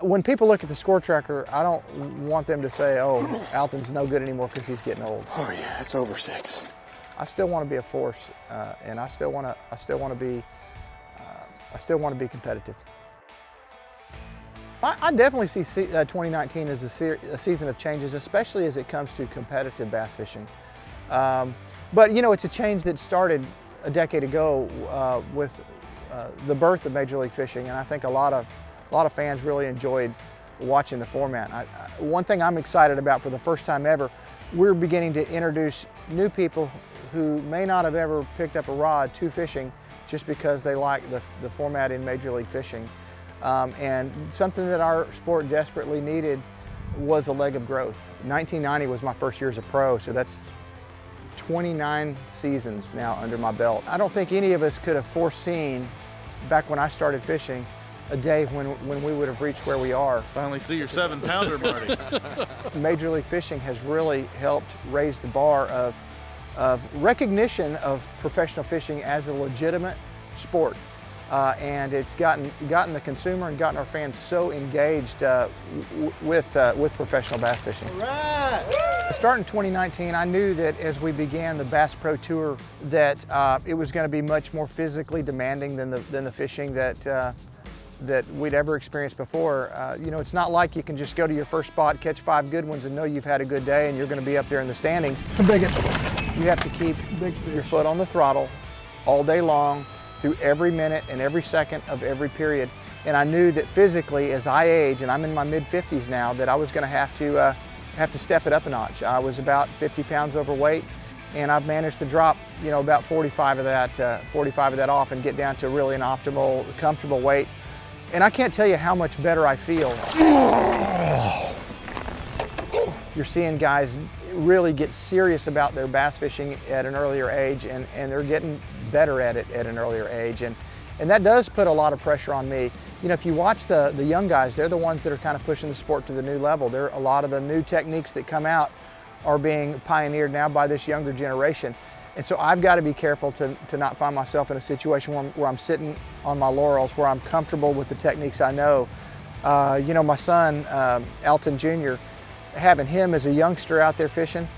When people look at the score tracker, I don't want them to say, oh, Alton's no good anymore because he's getting old. Oh yeah, it's over 6. I still want to be a force, and I still want to be competitive. I definitely see 2019 as a season of changes, especially as it comes to competitive bass fishing. But you know, it's a change that started a decade ago with the birth of Major League Fishing, and I think a lot of fans really enjoyed watching the format. One thing I'm excited about, for the first time ever, we're beginning to introduce new people who may not have ever picked up a rod to fishing just because they like the format in Major League Fishing. And something that our sport desperately needed was a leg of growth. 1990 was my first year as a pro, so that's 29 seasons now under my belt. I don't think any of us could have foreseen, back when I started fishing, a day when we would have reached where we are. Finally see your 7-pounder, Marty. Major League Fishing has really helped raise the bar of recognition of professional fishing as a legitimate sport. And it's gotten the consumer and gotten our fans so engaged with professional bass fishing. All right. Starting in 2019, I knew that as we began the Bass Pro Tour that it was going to be much more physically demanding than the fishing that we'd ever experienced before. You know, it's not like you can just go to your first spot, catch 5 good ones, and know you've had a good day and you're going to be up there in the standings. It's the biggest. You have to keep your foot on the throttle all day long, through every minute and every second of every period. And I knew that physically, as I age, and I'm in my mid-50s now, that I was going to have to step it up a notch. I was about 50 pounds overweight, and I've managed to drop, you know, about 45 of that off and get down to really an optimal, comfortable weight. And I can't tell you how much better I feel. You're seeing guys really get serious about their bass fishing at an earlier age, and they're getting better at it at an earlier age. And that does put a lot of pressure on me. You know, if you watch the young guys, they're the ones that are kind of pushing the sport to the new level. A lot of the new techniques that come out are being pioneered now by this younger generation. And so I've got to be careful to not find myself in a situation where I'm sitting on my laurels, where I'm comfortable with the techniques I know. You know, my son, Alton Jr., having him as a youngster out there fishing,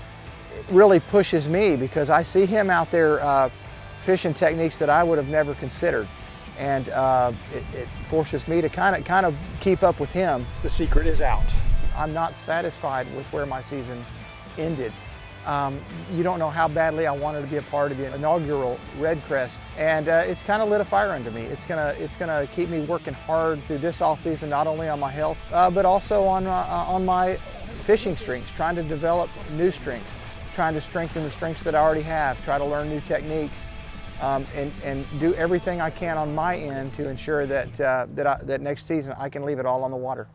it really pushes me, because I see him out there fishing techniques that I would have never considered. And it forces me to kind of keep up with him. The secret is out. I'm not satisfied with where my season ended. You don't know how badly I wanted to be a part of the inaugural Red Crest, and it's kind of lit a fire under me. It's gonna keep me working hard through this off season, not only on my health, but also on my fishing strengths, trying to develop new strengths, trying to strengthen the strengths that I already have, try to learn new techniques, and do everything I can on my end to ensure that next season I can leave it all on the water.